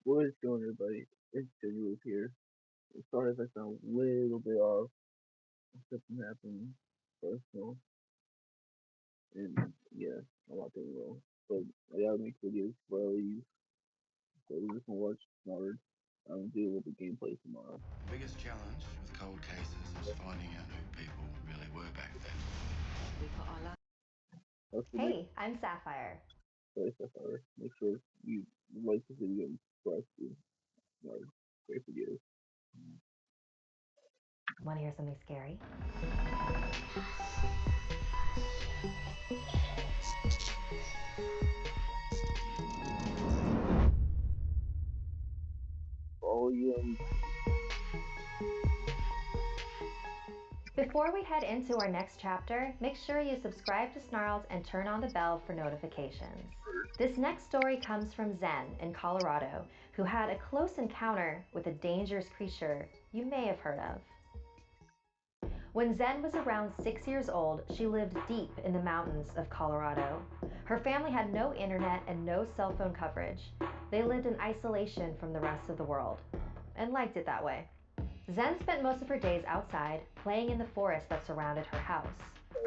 What is going on, everybody? It's Genuine here. Sorry if I sound a little bit off. Something happened personal, and yeah, I'm not doing well. But I gotta make videos before I leave, so we're just gonna watch Smart. Do a little bit gameplay tomorrow. The biggest challenge with cold cases is finding out who people really were back then. Also, Hey, I'm Sapphire. make sure you like the video and subscribe to Smart. Great videos. Want to hear something scary? Volume. Before we head into our next chapter, make sure you subscribe to Snarls and turn on the bell for notifications. This next story comes from Zen in Colorado, who had a close encounter with a dangerous creature you may have heard of. When Zen was around 6 years old, she lived deep in the mountains of Colorado. Her family had no internet and no cell phone coverage. They lived in isolation from the rest of the world, and liked it that way. Zen spent most of her days outside, playing in the forest that surrounded her house.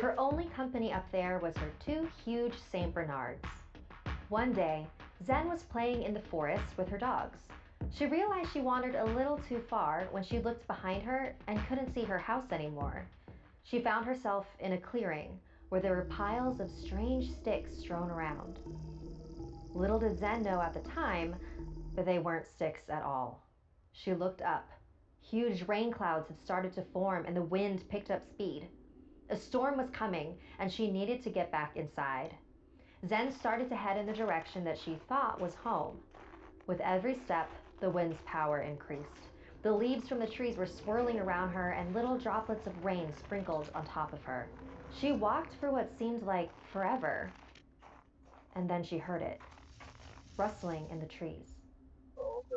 Her only company up there was her two huge St. Bernards. One day, Zen was playing in the forest with her dogs. She realized she wandered a little too far when she looked behind her and couldn't see her house anymore. She found herself in a clearing where there were piles of strange sticks strewn around. Little did Zen know at the time, but they weren't sticks at all. She looked up. Huge rain clouds had started to form and the wind picked up speed. A storm was coming and she needed to get back inside. Zen started to head in the direction that she thought was home. With every step, the wind's power increased. The leaves from the trees were swirling around her and little droplets of rain sprinkled on top of her. She walked for what seemed like forever, and then she heard it, rustling in the trees.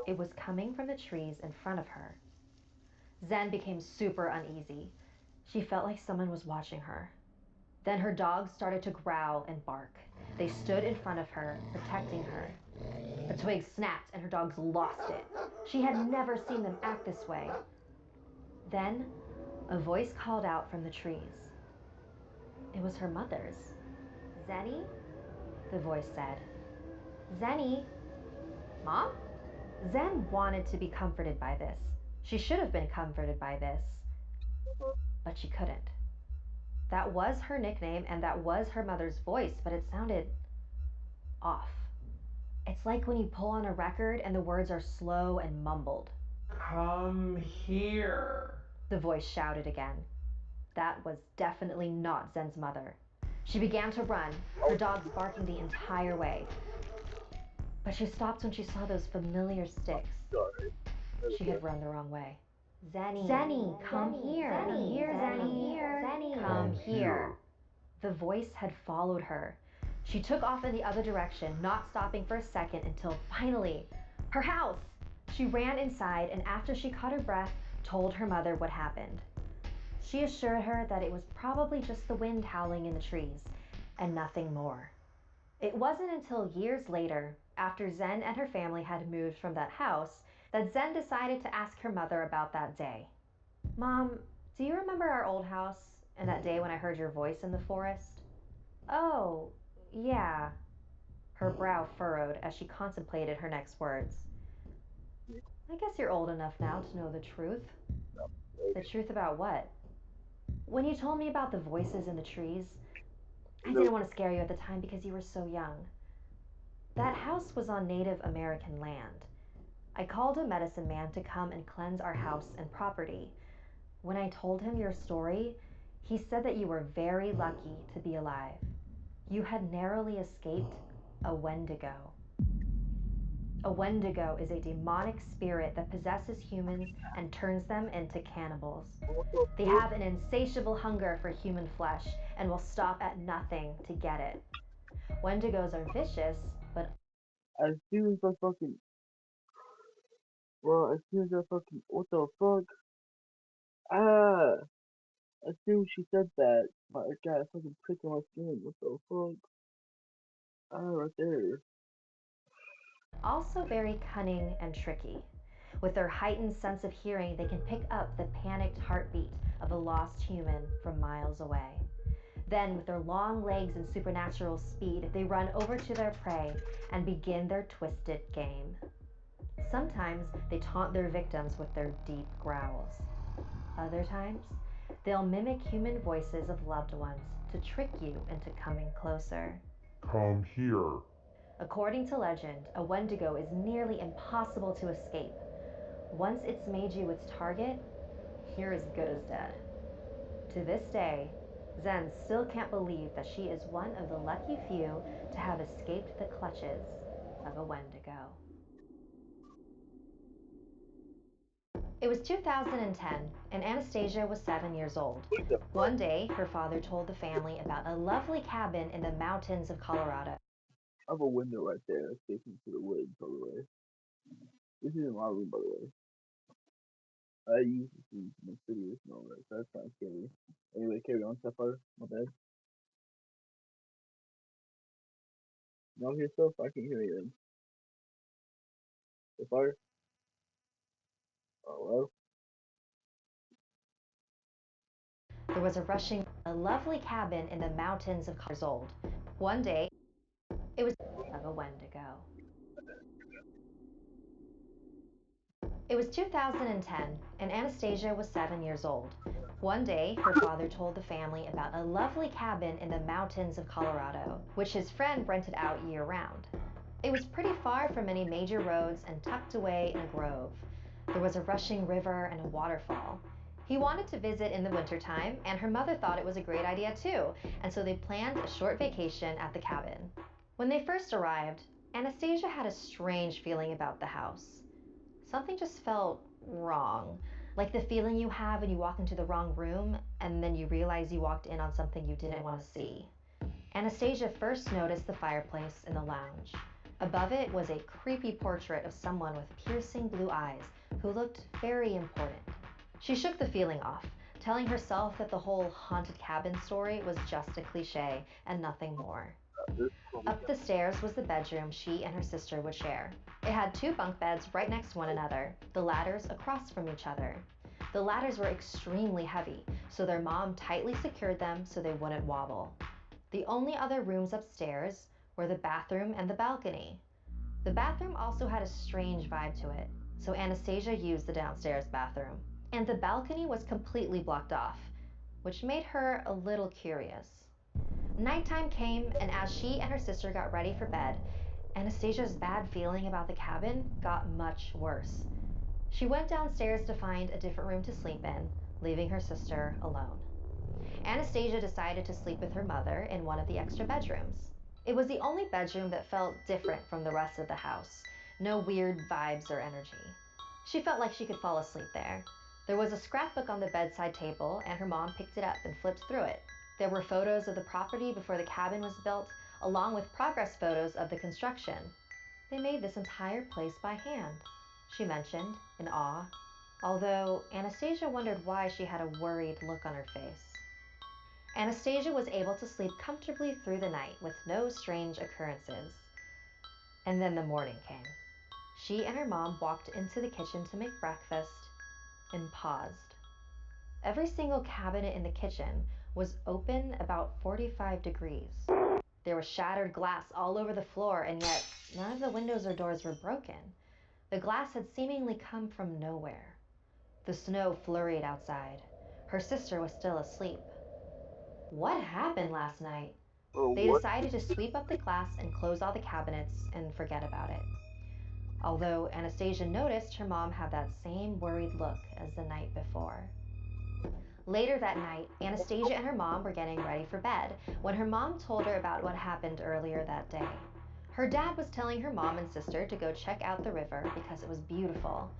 It was coming from the trees in front of her. Zen became super uneasy. She felt like someone was watching her. Then her dogs started to growl and bark. They stood in front of her, protecting her. A twig snapped and her dogs lost it. She had never seen them act this way. Then, a voice called out from the trees. It was her mother's. Zenny? The voice said. Zenny? Mom? Zen wanted to be comforted by this. She should have been comforted by this, but she couldn't. That was her nickname and that was her mother's voice, but it sounded off. It's like when you pull on a record and the words are slow and mumbled. Come here. The voice shouted again. That was definitely not Zen's mother. She began to run, her dogs barking the entire way. But she stopped when she saw those familiar sticks. Sorry. She had run the wrong way. Zenny, come here. Come here, Zenny. Zenny, come here. The voice had followed her. She took off in the other direction, not stopping for a second until finally, her house! She ran inside and after she caught her breath, told her mother what happened. She assured her that it was probably just the wind howling in the trees and nothing more. It wasn't until years later, after Zen and her family had moved from that house, that Zen decided to ask her mother about that day. Mom, do you remember our old house and that day when I heard your voice in the forest? Oh, yeah. Her brow furrowed as she contemplated her next words. I guess you're old enough now to know the truth. The truth about what? When you told me about the voices in the trees, I didn't want to scare you at the time because you were so young. That house was on Native American land. I called a medicine man to come and cleanse our house and property. When I told him your story, he said that you were very lucky to be alive. You had narrowly escaped a Wendigo. A Wendigo is a demonic spirit that possesses humans and turns them into cannibals. They have an insatiable hunger for human flesh and will stop at nothing to get it. Wendigos are vicious, but As soon as I fucking, well, as soon as I fucking, what the fuck? Ah! As soon as she said that, my got a fucking prick on my skin. What the fuck? Ah, right there. Also very cunning and tricky. With their heightened sense of hearing, they can pick up the panicked heartbeat of a lost human from miles away. Then, with their long legs and supernatural speed, they run over to their prey and begin their twisted game. Sometimes they taunt their victims with their deep growls. Other times, they'll mimic human voices of loved ones to trick you into coming closer. Come here. According to legend, a Wendigo is nearly impossible to escape. Once it's made you its target, you're as good as dead. To this day, Zen still can't believe that she is one of the lucky few to have escaped the clutches of a Wendigo. It was 2010, and Anastasia was 7 years old. One day, her father told the family about a lovely cabin in the mountains of Colorado. I have a window right there facing to the woods, by the way. This isn't my room, by the way. I used to see my studios and all that, so that's kind of scary. Anyway, carry on, Sapphire. My bad. Y'all hear stuff? I can't hear anything. Sapphire? Oh, well. There was a lovely cabin in the mountains of Colorado. One day, it was of a Wendigo. It was 2010, and Anastasia was 7 years old. One day, her father told the family about a lovely cabin in the mountains of Colorado, which his friend rented out year-round. It was pretty far from any major roads and tucked away in a grove. There was a rushing river and a waterfall. He wanted to visit in the wintertime, and her mother thought it was a great idea too, and so they planned a short vacation at the cabin. When they first arrived, Anastasia had a strange feeling about the house. Something just felt wrong, like the feeling you have when you walk into the wrong room and then you realize you walked in on something you didn't want to see. Anastasia first noticed the fireplace in the lounge. Above it was a creepy portrait of someone with piercing blue eyes who looked very important. She shook the feeling off, telling herself that the whole haunted cabin story was just a cliche and nothing more. Up the stairs was the bedroom she and her sister would share. It had 2 bunk beds right next to one another, the ladders across from each other. The ladders were extremely heavy, so their mom tightly secured them so they wouldn't wobble. The only other rooms upstairs were the bathroom and the balcony. The bathroom also had a strange vibe to it, so Anastasia used the downstairs bathroom. And the balcony was completely blocked off, which made her a little curious. Nighttime came, and as she and her sister got ready for bed, Anastasia's bad feeling about the cabin got much worse. She went downstairs to find a different room to sleep in, leaving her sister alone. Anastasia decided to sleep with her mother in one of the extra bedrooms. It was the only bedroom that felt different from the rest of the house. No weird vibes or energy. She felt like she could fall asleep there. There was a scrapbook on the bedside table, and her mom picked it up and flipped through it. There were photos of the property before the cabin was built, along with progress photos of the construction. They made this entire place by hand, she mentioned, in awe, although Anastasia wondered why she had a worried look on her face. Anastasia was able to sleep comfortably through the night with no strange occurrences. And then the morning came. She and her mom walked into the kitchen to make breakfast and paused. Every single cabinet in the kitchen was open about 45 degrees. There was shattered glass all over the floor, and yet none of the windows or doors were broken. The glass had seemingly come from nowhere. The snow flurried outside. Her sister was still asleep. What happened last night? They decided to sweep up the glass and close all the cabinets and forget about it. Although Anastasia noticed her mom had that same worried look as the night before. Later that night, Anastasia and her mom were getting ready for bed when her mom told her about what happened earlier that day. Her dad was telling her mom and sister to go check out the river because it was beautiful.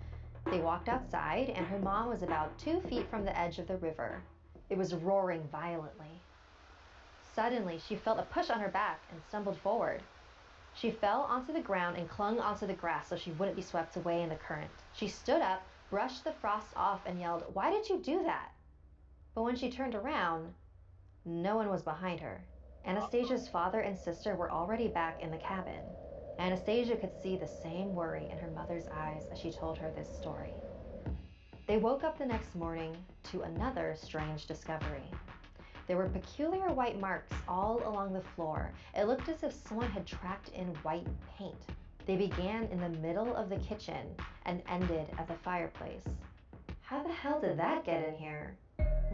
They walked outside, and her mom was about 2 feet from the edge of the river. It was roaring violently. Suddenly, she felt a push on her back and stumbled forward. She fell onto the ground and clung onto the grass so she wouldn't be swept away in the current. She stood up, brushed the frost off, and yelled, "Why did you do that?" But when she turned around, no one was behind her. Anastasia's father and sister were already back in the cabin. Anastasia could see the same worry in her mother's eyes as she told her this story. They woke up the next morning to another strange discovery. There were peculiar white marks all along the floor. It looked as if someone had tracked in white paint. They began in the middle of the kitchen and ended at the fireplace. How the hell did that get in here?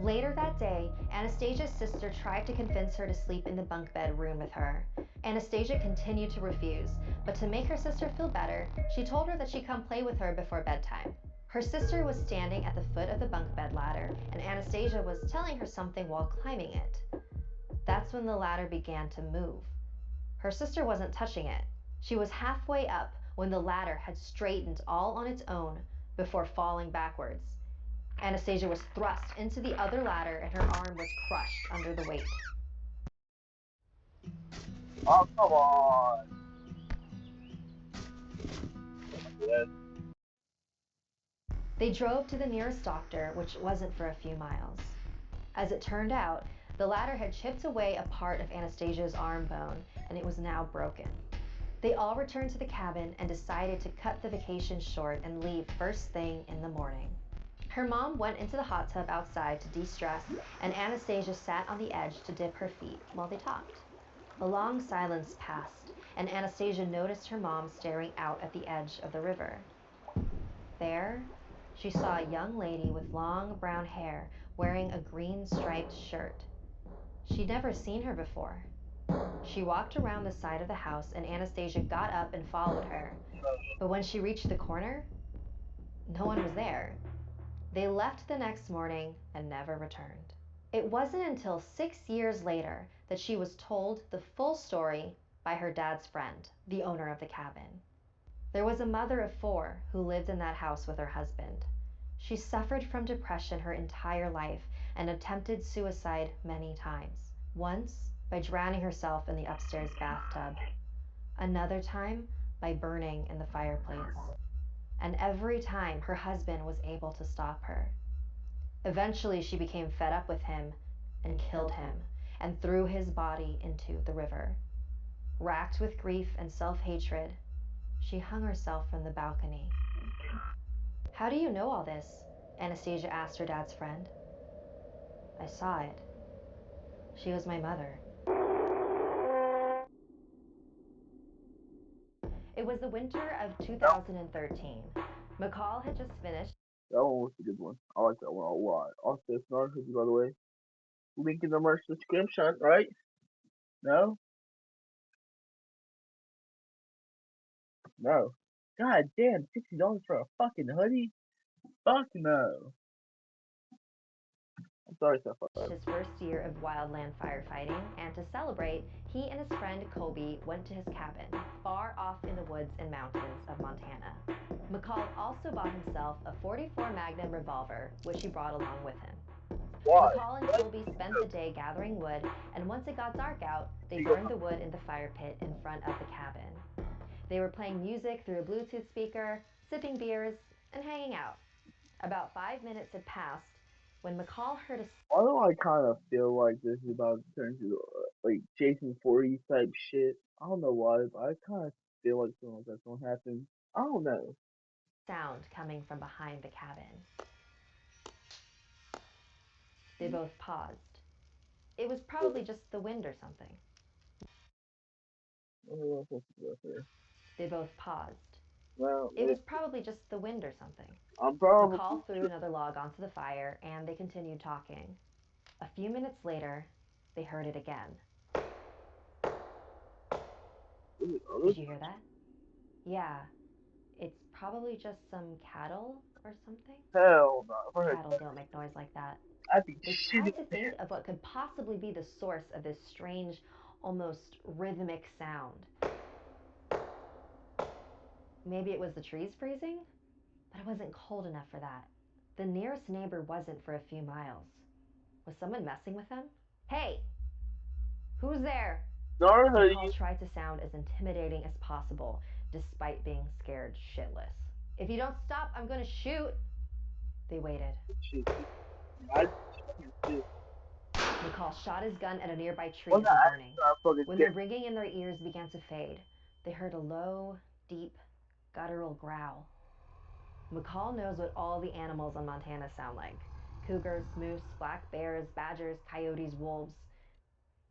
Later that day, Anastasia's sister tried to convince her to sleep in the bunk bed room with her. Anastasia continued to refuse, but to make her sister feel better, she told her that she'd come play with her before bedtime. Her sister was standing at the foot of the bunk bed ladder, and Anastasia was telling her something while climbing it. That's when the ladder began to move. Her sister wasn't touching it. She was halfway up when the ladder had straightened all on its own before falling backwards. Anastasia was thrust into the other ladder and her arm was crushed under the weight. Oh, come on. Yes. They drove to the nearest doctor, which wasn't for a few miles. As it turned out, the ladder had chipped away a part of Anastasia's arm bone, and it was now broken. They all returned to the cabin and decided to cut the vacation short and leave first thing in the morning. Her mom went into the hot tub outside to de-stress, and Anastasia sat on the edge to dip her feet while they talked. A long silence passed, and Anastasia noticed her mom staring out at the edge of the river. There, she saw a young lady with long brown hair wearing a green striped shirt. She'd never seen her before. She walked around the side of the house, and Anastasia got up and followed her. But when she reached the corner, no one was there. They left the next morning and never returned. It wasn't until 6 years later that she was told the full story by her dad's friend, the owner of the cabin. There was a mother of 4 who lived in that house with her husband. She suffered from depression her entire life and attempted suicide many times. Once, by drowning herself in the upstairs bathtub. Another time, by burning in the fireplace. And every time her husband was able to stop her. Eventually she became fed up with him and killed him and threw his body into the river. Racked with grief and self-hatred, she hung herself from the balcony. How do you know all this? Anastasia asked her dad's friend. I saw it. She was my mother. It was the winter of 2013. McCall had just finished. That one was a good one. I like that one a lot. Also, Snark, by the way. Link in the merch description, right? No? No. God damn, $60 for a fucking hoodie? Fuck no. I'm sorry, Sapphire. His first year of wildland firefighting, and to celebrate, he and his friend Kobe went to his cabin, far off in the woods and mountains of Montana. McCall also bought himself a .44 Magnum revolver, which he brought along with him. Why? McCall and Kobe spent the day gathering wood, and once it got dark out, they burned the wood in the fire pit in front of the cabin. They were playing music through a Bluetooth speaker, sipping beers, and hanging out. About 5 minutes had passed when McCall heard a... Why do I kind of feel like this is about to turn into like Jason 40 type shit? I don't know why, but I kind of feel like something like that's gonna happen. I don't know. sound coming from behind the cabin. They both paused. It was probably just the wind or something. They both paused. Well, It was probably just the wind or something. I'm probably. McCall threw another log onto the fire, and they continued talking. A few minutes later, they heard it again. Did you hear that? Yeah. It's probably just some cattle or something. Hell no. Cattle don't make noise like that. I'd be They shitting. tried to think of what could possibly be the source of this strange, almost rhythmic sound. Maybe it was the trees freezing? But it wasn't cold enough for that. The nearest neighbor wasn't for a few miles. Was someone messing with them? Hey! Who's there? McCall tried to sound as intimidating as possible, despite being scared shitless. If you don't stop, I'm gonna shoot! They waited. McCall shot his gun at a nearby tree as it was burning. When the ringing in their ears began to fade, they heard a low, deep, guttural growl. McCall knows what all the animals in Montana sound like. Cougars, moose, black bears, badgers, coyotes, wolves.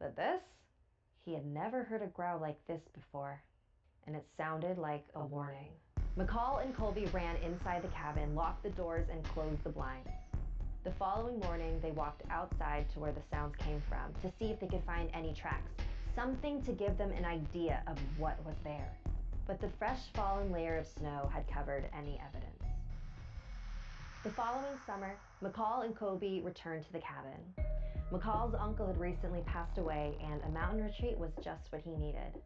But this? He had never heard a growl like this before, and it sounded like a warning. McCall and Colby ran inside the cabin, locked the doors, and closed the blinds. The following morning, they walked outside to where the sounds came from to see if they could find any tracks, something to give them an idea of what was there. But the fresh fallen layer of snow had covered any evidence. The following summer, McCall and Colby returned to the cabin. McCall's uncle had recently passed away, and a mountain retreat was just what he needed.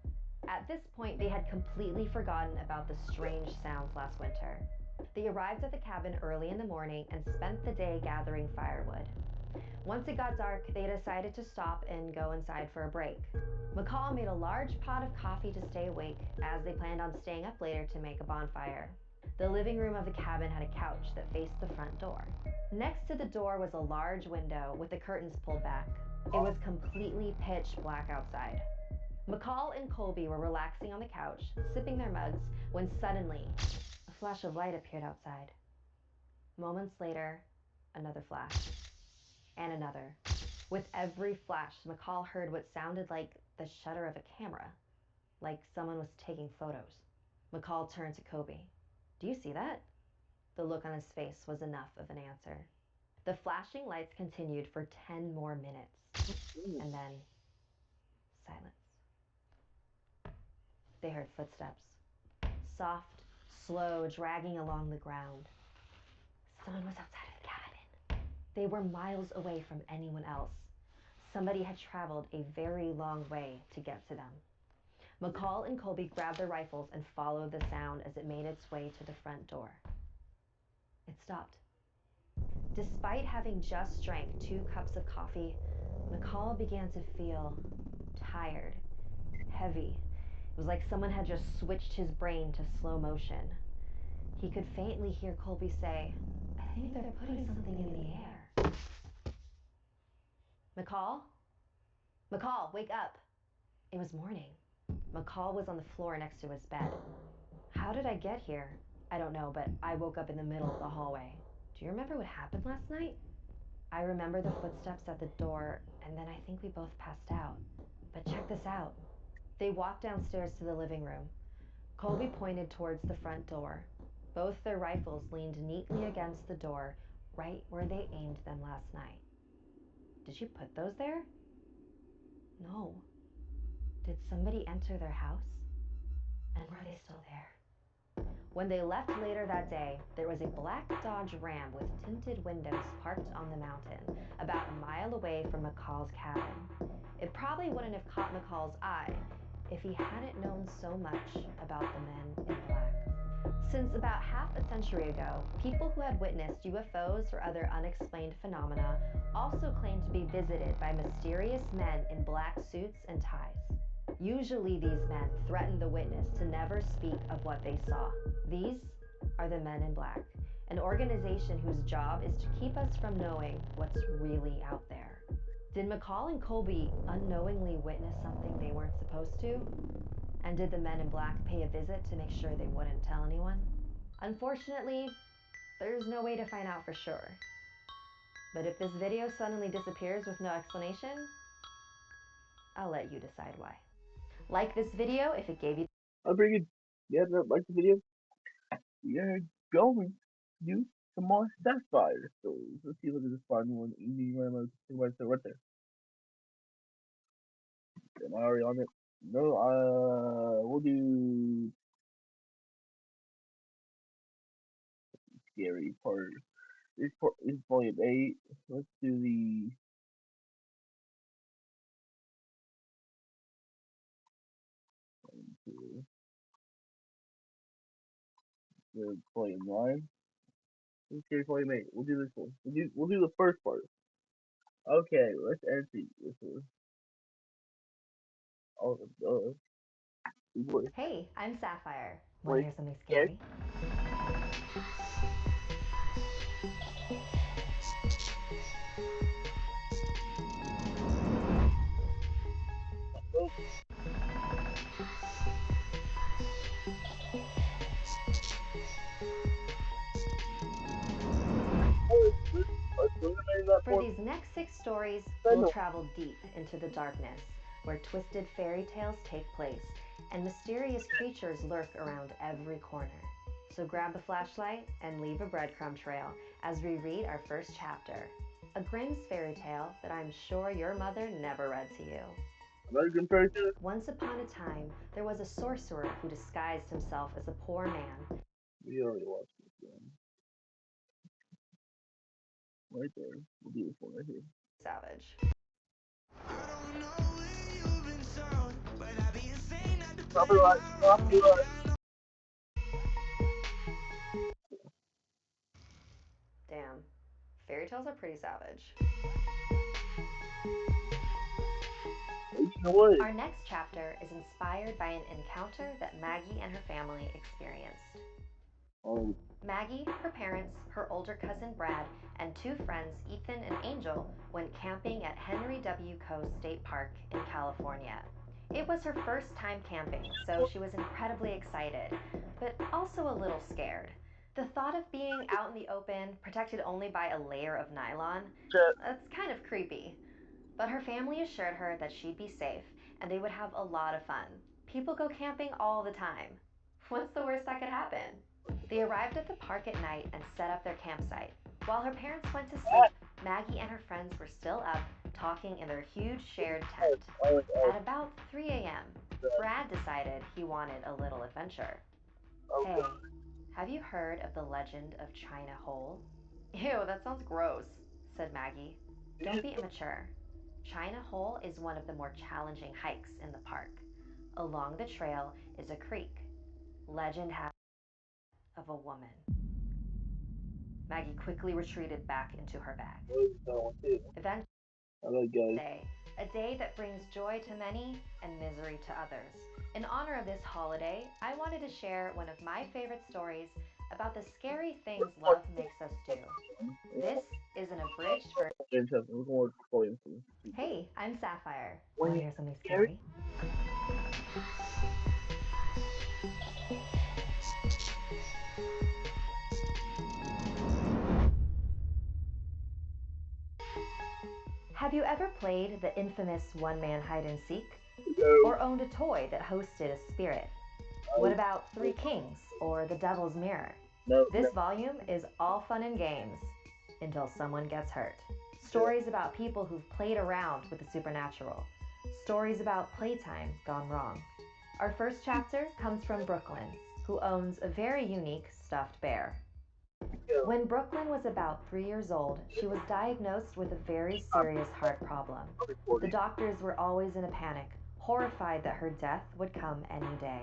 At this point, they had completely forgotten about the strange sounds last winter. They arrived at the cabin early in the morning and spent the day gathering firewood. Once it got dark, they decided to stop and go inside for a break. McCall made a large pot of coffee to stay awake, as they planned on staying up later to make a bonfire. The living room of the cabin had a couch that faced the front door. Next to the door was a large window with the curtains pulled back. It was completely pitch black outside. McCall and Colby were relaxing on the couch, sipping their mugs, when suddenly, a flash of light appeared outside. Moments later, another flash. And another. With every flash, McCall heard what sounded like the shutter of a camera, like someone was taking photos. McCall turned to Colby. "Do you see that?" The look on his face was enough of an answer. The flashing lights continued for 10 more minutes, and then silence. They heard footsteps, soft, slow, dragging along the ground. Someone was outside of the cabin. They were miles away from anyone else. Somebody had traveled a very long way to get to them. McCall and Colby grabbed their rifles and followed the sound as it made its way to the front door. It stopped. Despite having just drank 2 cups of coffee, McCall began to feel tired, heavy. It was like someone had just switched his brain to slow motion. He could faintly hear Colby say, "I think they're putting something in the air." "McCall? McCall, wake up!" It was morning. McCall was on the floor next to his bed. "How did I get here?" "I don't know, but I woke up in the middle of the hallway." "Do you remember what happened last night?" "I remember the footsteps at the door, and then I think we both passed out. But check this out." They walked downstairs to the living room. Colby pointed towards the front door. Both their rifles leaned neatly against the door, right where they aimed them last night. "Did you put those there?" "No." "Did somebody enter their house? And were they still there?" When they left later that day, there was a black Dodge Ram with tinted windows parked on the mountain, about a mile away from McCall's cabin. It probably wouldn't have caught McCall's eye if he hadn't known so much about the men in black. Since about half a century ago, people who had witnessed UFOs or other unexplained phenomena also claimed to be visited by mysterious men in black suits and ties. Usually these men threatened the witness to never speak of what they saw. These are the Men in Black, an organization whose job is to keep us from knowing what's really out there. Did McCall and Colby unknowingly witness something they weren't supposed to? And did the Men in Black pay a visit to make sure they wouldn't tell anyone? Unfortunately, there's no way to find out for sure. But if this video suddenly disappears with no explanation, I'll let you decide why. Like this video if it gave you... I'll bring it. Yeah, like the video. We are going to do some more Sapphire stories. Let's see if I can just find one easy right there. Am I already on it? No, we'll do scary part. It's volume 8. Let's do the volume 9. Okay, volume 8. We'll do this one. We'll do the first part. Okay, let's empty this one. Oh, Hey, I'm Sapphire. Want Wait, to hear something scary? For these next 6 stories, we'll travel deep into the darkness, where twisted fairy tales take place and mysterious creatures lurk around every corner. So grab a flashlight and leave a breadcrumb trail as we read our first chapter, a Grimm's fairy tale that I'm sure your mother never read to you. American fairy tale? Once upon a time, there was a sorcerer who disguised himself as a poor man. We already watched this one. Right there. We'll do this one right here. Savage. Copyright. Damn. Fairy tales are pretty savage. You know what? Our next chapter is inspired by an encounter that Maggie and her family experienced. Oh, Maggie, her parents, her older cousin Brad, and 2 friends, Ethan and Angel, went camping at Henry W. Coe State Park in California. It was her first time camping, so she was incredibly excited, but also a little scared. The thought of being out in the open, protected only by a layer of nylon, that's kind of creepy. But her family assured her that she'd be safe and they would have a lot of fun. People go camping all the time. What's the worst that could happen? They arrived at the park at night and set up their campsite. While her parents went to sleep, Maggie and her friends were still up, talking in their huge shared tent. At about 3 a.m., Brad decided he wanted a little adventure. Hey, have you heard of the legend of China Hole? Ew, that sounds gross, said Maggie. Don't be immature. China Hole is one of the more challenging hikes in the park. Along the trail is a creek. Legend has of a woman. Maggie quickly retreated back into her bag. Eventually, a day that brings joy to many and misery to others. In honor of this holiday, I wanted to share one of my favorite stories about the scary things love makes us do. This is an abridged version. Hey, I'm Sapphire. Want to hear something scary? Have you ever played the infamous one-man hide-and-seek? Or owned a toy that hosted a spirit? What about Three Kings or The Devil's Mirror? This volume is all fun and games until someone gets hurt. Stories about people who've played around with the supernatural. Stories about playtime gone wrong. Our first chapter comes from Brooklyn, who owns a very unique stuffed bear. When Brooklyn was about 3 years old, she was diagnosed with a very serious heart problem. The doctors were always in a panic, horrified that her death would come any day.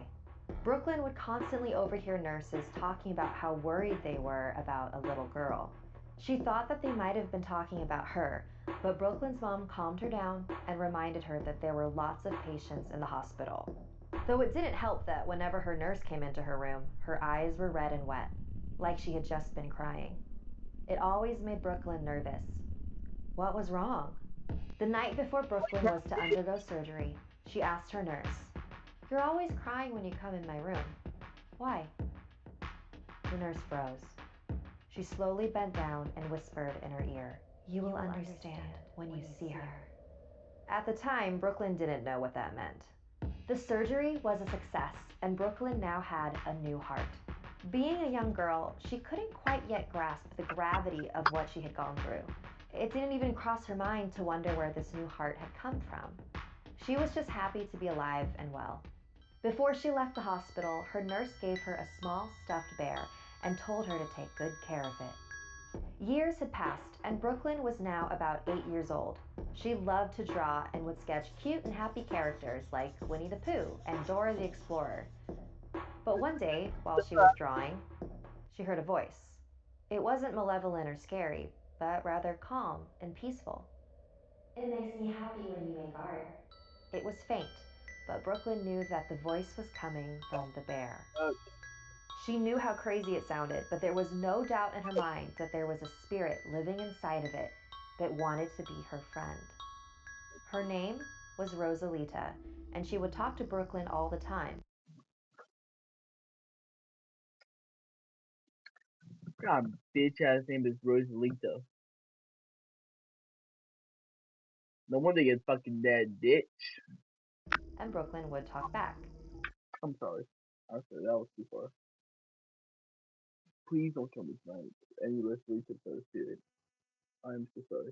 Brooklyn would constantly overhear nurses talking about how worried they were about a little girl. She thought that they might have been talking about her, but Brooklyn's mom calmed her down and reminded her that there were lots of patients in the hospital. Though it didn't help that whenever her nurse came into her room, her eyes were red and wet, like she had just been crying. It always made Brooklyn nervous. What was wrong? The night before Brooklyn was to undergo surgery, she asked her nurse, "You're always crying when you come in my room. Why?" The nurse froze. She slowly bent down and whispered in her ear, "You will understand when you see her." At the time, Brooklyn didn't know what that meant. The surgery was a success, and Brooklyn now had a new heart. Being a young girl, she couldn't quite yet grasp the gravity of what she had gone through. It didn't even cross her mind to wonder where this new heart had come from. She was just happy to be alive and well. Before she left the hospital, her nurse gave her a small stuffed bear and told her to take good care of it. Years had passed, and Brooklyn was now about 8 years old. She loved to draw and would sketch cute and happy characters like Winnie the Pooh and Dora the Explorer. But one day, while she was drawing, she heard a voice. It wasn't malevolent or scary, but rather calm and peaceful. "It makes me happy when you make art." It was faint, but Brooklyn knew that the voice was coming from the bear. She knew how crazy it sounded, but there was no doubt in her mind that there was a spirit living inside of it that wanted to be her friend. Her name was Rosalita, and she would talk to Brooklyn all the time. God, bitch ass name is Rosalita. No wonder you get fucking dead, bitch. And Brooklyn would talk back. I'm sorry. I said that was too far. Please don't kill me tonight. Any listeners to the spirit. I am so sorry.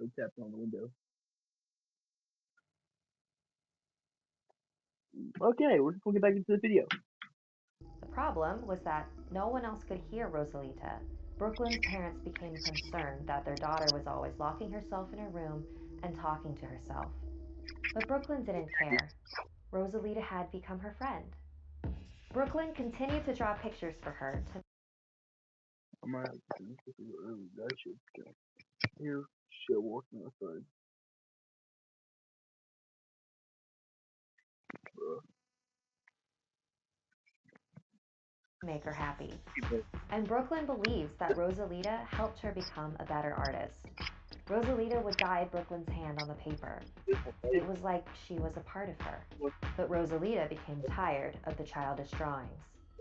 So tapping on the window. Okay, we'll get back into the video. The problem was that no one else could hear Rosalita. Brooklyn's parents became concerned that their daughter was always locking herself in her room and talking to herself. But Brooklyn didn't care. Rosalita had become her friend. Brooklyn continued to draw pictures for her to I'm gonna have to finish this early. That shit can hear shit walking outside. make her happy. And Brooklyn believes that Rosalita helped her become a better artist. Rosalita would guide Brooklyn's hand on the paper. It was like she was a part of her. But Rosalita became tired of the childish drawings.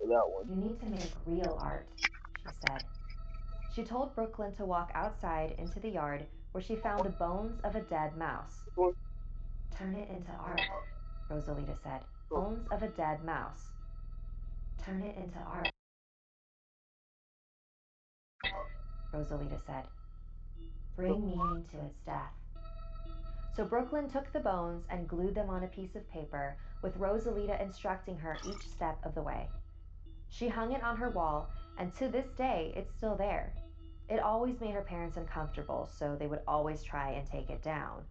That one. You need to make real art, she said. She told Brooklyn to walk outside into the yard where she found the bones of a dead mouse. Turn it into art, Rosalita said. Bones of a dead mouse. Turn it into art, Rosalita said. Bring meaning to its death. So Brooklyn took the bones and glued them on a piece of paper, with Rosalita instructing her each step of the way. She hung it on her wall, and to this day, it's still there. It always made her parents uncomfortable, so they would always try and take it down.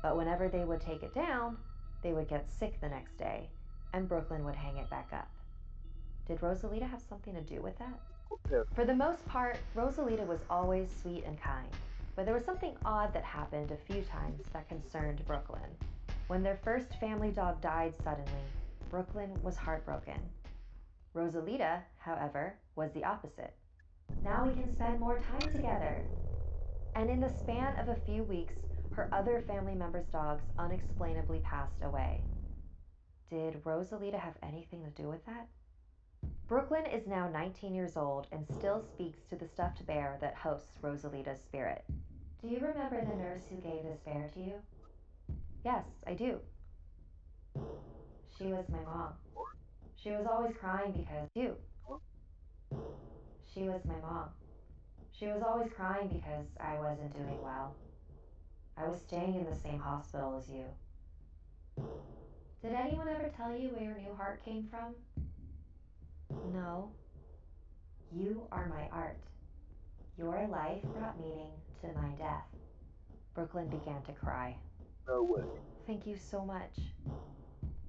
But whenever they would take it down, they would get sick the next day, and Brooklyn would hang it back up. Did Rosalita have something to do with that? Yeah. For the most part, Rosalita was always sweet and kind, but there was something odd that happened a few times that concerned Brooklyn. When their first family dog died suddenly, Brooklyn was heartbroken. Rosalita, however, was the opposite. Now we can spend more time together. And in the span of a few weeks, her other family members' dogs unexplainably passed away. Did Rosalita have anything to do with that? Brooklyn is now 19 years old and still speaks to the stuffed bear that hosts Rosalita's spirit. Do you remember the nurse who gave this bear to you? Yes, I do. She was my mom. She was always crying because you. She was my mom. She was always crying because I wasn't doing well. I was staying in the same hospital as you. Did anyone ever tell you where your new heart came from? No. You are my art. Your life brought meaning to my death. Brooklyn began to cry. No way. Thank you so much.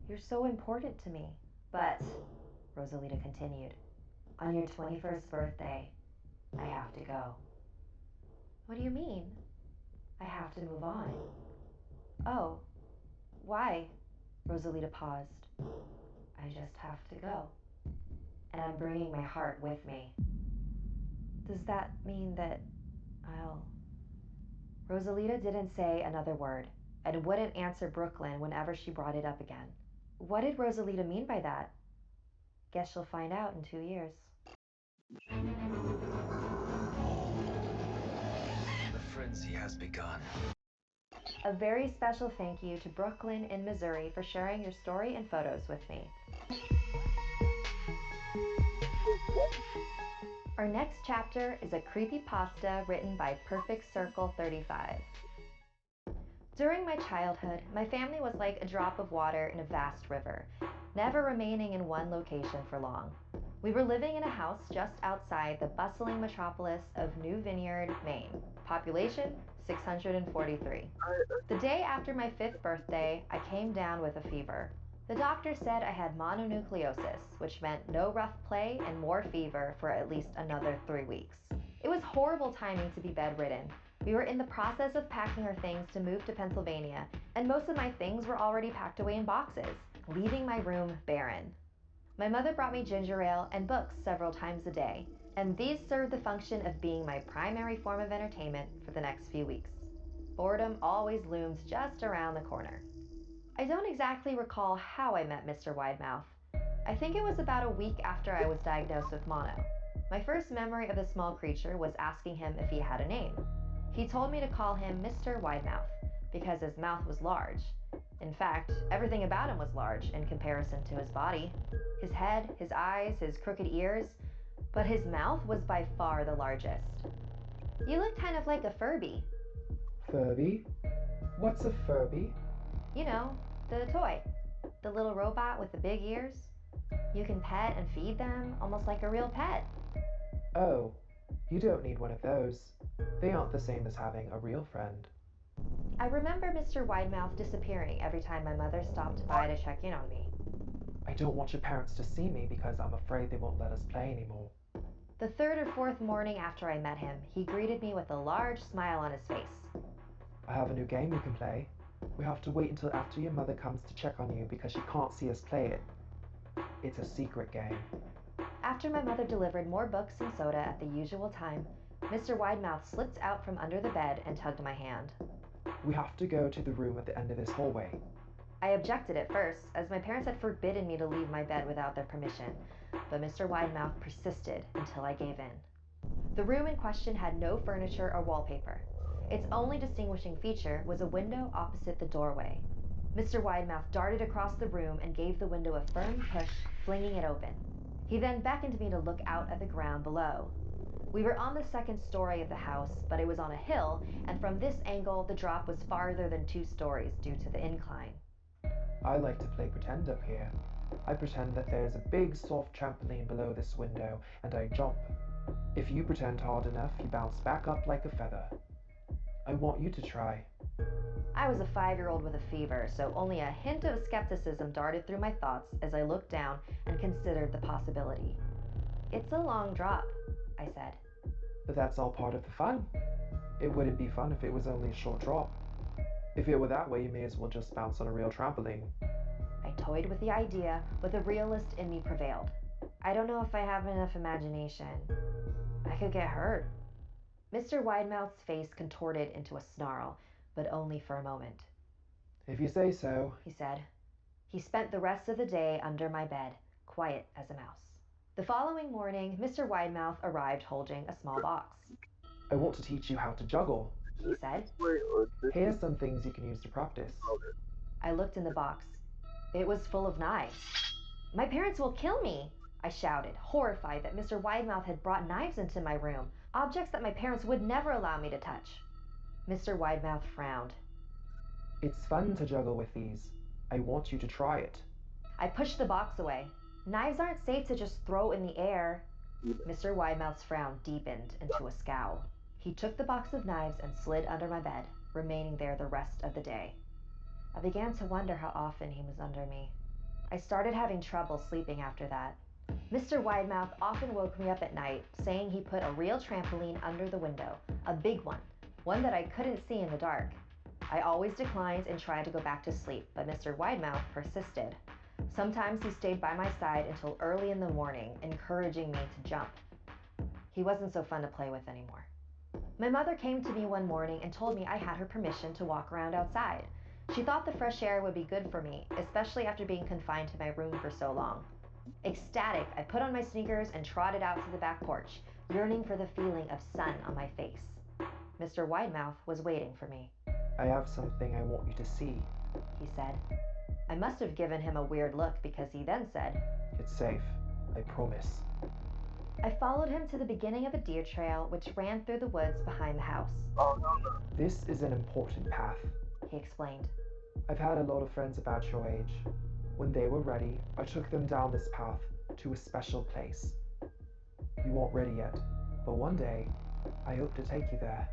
You're so important to me. But, Rosalita continued, on your 21st birthday, I have to go. What do you mean? I have to move on. Oh, why? Rosalita paused. I just have to go. And I'm bringing my heart with me. Does that mean that I'll... Rosalita didn't say another word and wouldn't answer Brooklyn whenever she brought it up again. What did Rosalita mean by that? Guess she'll find out in 2 years. The frenzy has begun. A very special thank you to Brooklyn in Missouri for sharing your story and photos with me. Our next chapter is a creepypasta written by Perfect Circle 35. During my childhood, my family was like a drop of water in a vast river, never remaining in one location for long. We were living in a house just outside the bustling metropolis of New Vineyard, Maine. Population, 643. The day after my 5th birthday, I came down with a fever. The doctor said I had mononucleosis, which meant no rough play and more fever for at least another 3 weeks. It was horrible timing to be bedridden. We were in the process of packing our things to move to Pennsylvania, and most of my things were already packed away in boxes, leaving my room barren. My mother brought me ginger ale and books several times a day, and these served the function of being my primary form of entertainment for the next few weeks. Boredom always looms just around the corner. I don't exactly recall how I met Mr. Widemouth. I think it was about a week after I was diagnosed with mono. My first memory of the small creature was asking him if he had a name. He told me to call him Mr. Widemouth because his mouth was large. In fact, everything about him was large in comparison to his body. His head, his eyes, his crooked ears, but his mouth was by far the largest. You look kind of like a Furby. Furby? What's a Furby? You know, the toy. The little robot with the big ears. You can pet and feed them, almost like a real pet. Oh, you don't need one of those. They aren't the same as having a real friend. I remember Mr. Widemouth disappearing every time my mother stopped by to check in on me. I don't want your parents to see me because I'm afraid they won't let us play anymore. The third or fourth morning after I met him, he greeted me with a large smile on his face. I have a new game you can play. We have to wait until after your mother comes to check on you because she can't see us play it. It's a secret game. After my mother delivered more books and soda at the usual time, Mr. Widemouth slipped out from under the bed and tugged my hand. We have to go to the room at the end of this hallway. I objected at first, as my parents had forbidden me to leave my bed without their permission, but Mr. Widemouth persisted until I gave in. The room in question had no furniture or wallpaper. Its only distinguishing feature was a window opposite the doorway. Mr. Widemouth darted across the room and gave the window a firm push, flinging it open. He then beckoned me to look out at the ground below. We were on the second story of the house, but it was on a hill, and from this angle, the drop was farther than 2 stories due to the incline. I like to play pretend up here. I pretend that there's a big soft trampoline below this window, and I jump. If you pretend hard enough, you bounce back up like a feather. I want you to try. I was a 5-year-old with a fever, so only a hint of skepticism darted through my thoughts as I looked down and considered the possibility. It's a long drop, I said. But that's all part of the fun. It wouldn't be fun if it was only a short drop. If it were that way, you may as well just bounce on a real trampoline. I toyed with the idea, but the realist in me prevailed. I don't know if I have enough imagination. I could get hurt. Mr. Widemouth's face contorted into a snarl, but only for a moment. If you say so, He said. He spent the rest of the day under my bed, quiet as a mouse. The following morning, Mr. Widemouth arrived holding a small box. I want to teach you how to juggle. He said. Here's some things you can use to practice. I looked in the box. It was full of knives. My parents will kill me, I shouted, horrified that Mr. Widemouth had brought knives into my room, objects that my parents would never allow me to touch. Mr. Widemouth frowned. It's fun to juggle with these. I want you to try it. I pushed the box away. Knives aren't safe to just throw in the air. Mr. Widemouth's frown deepened into a scowl. He took the box of knives and slid under my bed, remaining there the rest of the day. I began to wonder how often he was under me. I started having trouble sleeping after that. Mr. Widemouth often woke me up at night, saying he put a real trampoline under the window, a big one that I couldn't see in the dark. I always declined and tried to go back to sleep, but Mr. Widemouth persisted. Sometimes he stayed by my side until early in the morning, encouraging me to jump. He wasn't so fun to play with anymore. My mother came to me one morning and told me I had her permission to walk around outside. She thought the fresh air would be good for me, especially after being confined to my room for so long. Ecstatic, I put on my sneakers and trotted out to the back porch, yearning for the feeling of sun on my face. Mr. Widemouth was waiting for me. I have something I want you to see. He said. I must have given him a weird look because he then said, It's safe. I promise. I followed him to the beginning of a deer trail which ran through the woods behind the house. This is an important path. He explained. I've had a lot of friends about your age. When they were ready, I took them down this path to a special place. You aren't ready yet, but one day, I hope to take you there.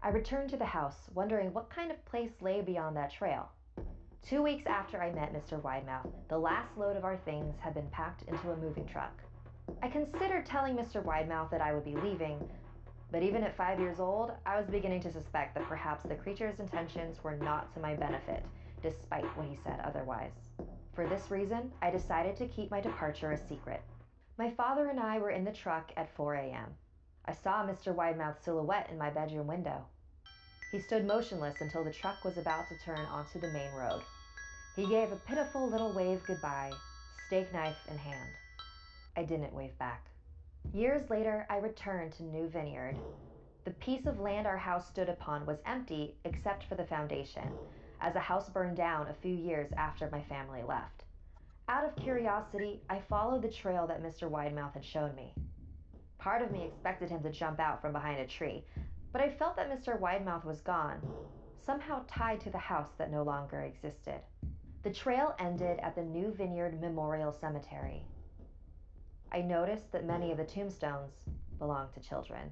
I returned to the house, wondering what kind of place lay beyond that trail. 2 weeks after I met Mr. Widemouth, the last load of our things had been packed into a moving truck. I considered telling Mr. Widemouth that I would be leaving, but even at 5 years old, I was beginning to suspect that perhaps the creature's intentions were not to my benefit, despite what he said otherwise. For this reason, I decided to keep my departure a secret. My father and I were in the truck at 4 a.m. I saw Mr. Widemouth's silhouette in my bedroom window. He stood motionless until the truck was about to turn onto the main road. He gave a pitiful little wave goodbye, steak knife in hand. I didn't wave back. Years later, I returned to New Vineyard. The piece of land our house stood upon was empty except for the foundation, as the house burned down a few years after my family left. Out of curiosity, I followed the trail that Mr. Widemouth had shown me. Part of me expected him to jump out from behind a tree, but I felt that Mr. Widemouth was gone, somehow tied to the house that no longer existed. The trail ended at the New Vineyard Memorial Cemetery. I noticed that many of the tombstones belonged to children.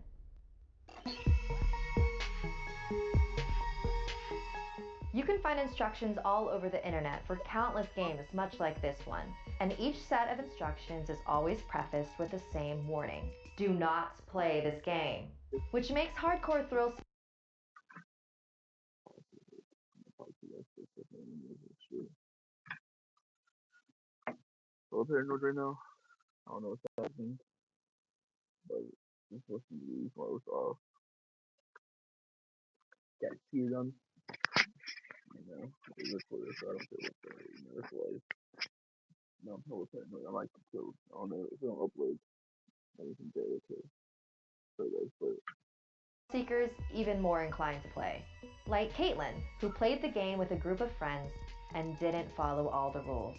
You can find instructions all over the internet for countless games much like this one, and each set of instructions is always prefaced with the same warning: do not play this game, which makes hardcore thrills. So paranoid right now. I don't know what's happening, but I'm supposed to be close off. Got cheated on. You know, it was for this, so I don't feel what's going on. You know, that's why. No, I'm so paranoid. I like to kill. I don't know if I don't upload anything there, okay. So that's but Seekers even more inclined to play. Like Caitlin, who played the game with a group of friends and didn't follow all the rules.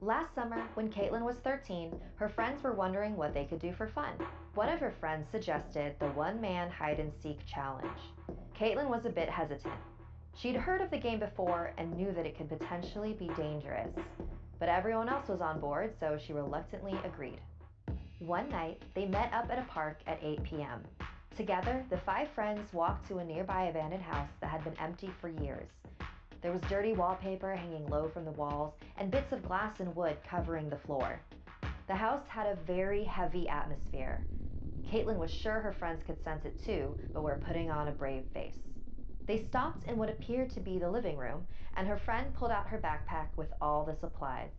Last summer, when Caitlin was 13, her friends were wondering what they could do for fun. One of her friends suggested the one-man hide-and-seek challenge. Caitlin was a bit hesitant. She'd heard of the game before and knew that it could potentially be dangerous. But everyone else was on board, so she reluctantly agreed. One night, they met up at a park at 8 p.m. Together, the 5 friends walked to a nearby abandoned house that had been empty for years. There was dirty wallpaper hanging low from the walls and bits of glass and wood covering the floor. The house had a very heavy atmosphere. Caitlin was sure her friends could sense it too, but were putting on a brave face. They stopped in what appeared to be the living room, and her friend pulled out her backpack with all the supplies.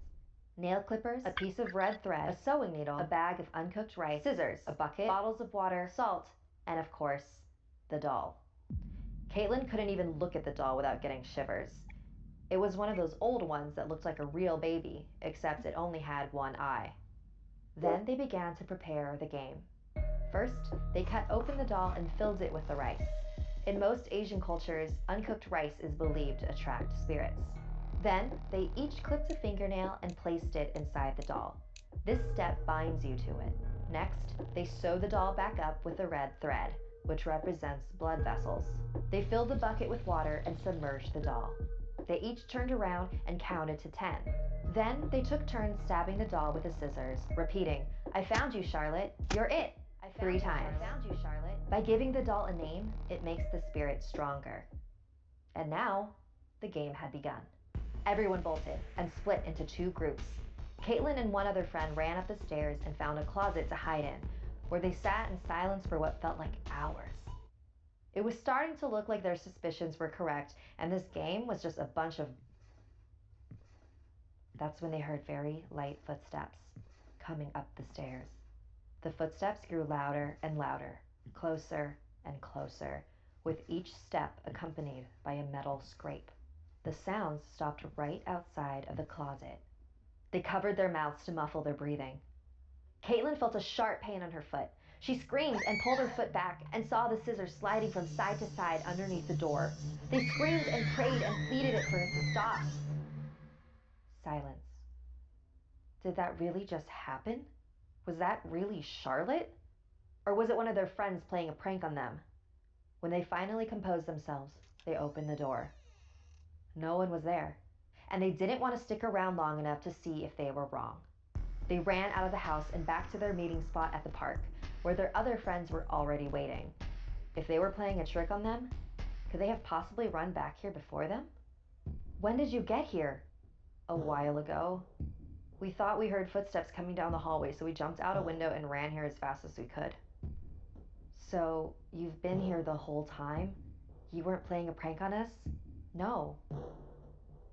Nail clippers, a piece of red thread, a sewing needle, a bag of uncooked rice, scissors, a bucket, bottles of water, salt, and of course, the doll. Caitlin couldn't even look at the doll without getting shivers. It was one of those old ones that looked like a real baby, except it only had one eye. Then they began to prepare the game. First, they cut open the doll and filled it with the rice. In most Asian cultures, uncooked rice is believed to attract spirits. Then, they each clipped a fingernail and placed it inside the doll. This step binds you to it. Next, they sew the doll back up with a red thread, which represents blood vessels. They filled the bucket with water and submerged the doll. They each turned around and counted to 10. Then they took turns stabbing the doll with the scissors, repeating, "I found you, Charlotte. You're it." 3 times. I found you, Charlotte. By giving the doll a name, it makes the spirit stronger. And now, the game had begun. Everyone bolted and split into 2 groups. Caitlin and one other friend ran up the stairs and found a closet to hide in, where they sat in silence for what felt like hours. It was starting to look like their suspicions were correct, and this game was just a bunch of... That's when they heard very light footsteps coming up the stairs. The footsteps grew louder and louder, closer and closer, with each step accompanied by a metal scrape. The sounds stopped right outside of the closet. They covered their mouths to muffle their breathing. Caitlin felt a sharp pain on her foot. She screamed and pulled her foot back and saw the scissors sliding from side to side underneath the door. They screamed and prayed and pleaded it for it to stop. Silence. Did that really just happen? Was that really Charlotte? Or was it one of their friends playing a prank on them? When they finally composed themselves, they opened the door. No one was there, and they didn't want to stick around long enough to see if they were wrong. They ran out of the house and back to their meeting spot at the park, where their other friends were already waiting. If they were playing a trick on them, could they have possibly run back here before them? When did you get here? A while ago. We thought we heard footsteps coming down the hallway, so we jumped out a window and ran here as fast as we could. So, you've been here the whole time? You weren't playing a prank on us? No.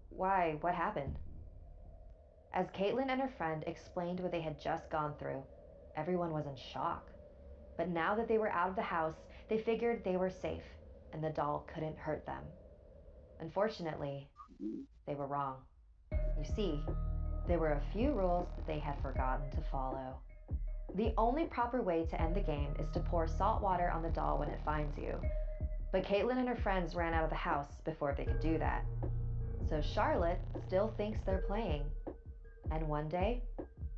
Why? What happened? As Caitlin and her friend explained what they had just gone through, everyone was in shock. But now that they were out of the house, they figured they were safe, and the doll couldn't hurt them. Unfortunately, they were wrong. You see, there were a few rules that they had forgotten to follow. The only proper way to end the game is to pour salt water on the doll when it finds you. But Caitlin and her friends ran out of the house before they could do that. So Charlotte still thinks they're playing. And one day,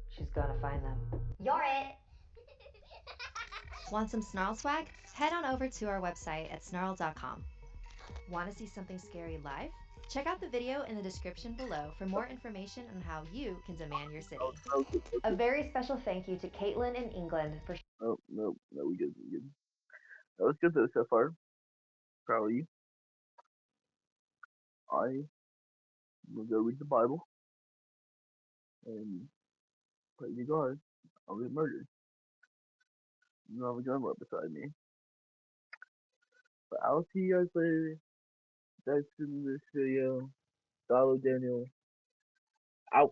she's gonna find them. You're it! Want some Snarl swag? Head on over to our website at snarl.com. Want to see something scary live? Check out the video in the description below for more information on how you can demand your city. A very special thank you to Caitlin in England for... Oh, no, we good. That was good though so far. Proud of you. I will go read the Bible and pray to God I'll get murdered. You don't have a gun right beside me. But I'll see you guys later. That's in this video. Follow Daniel. Out.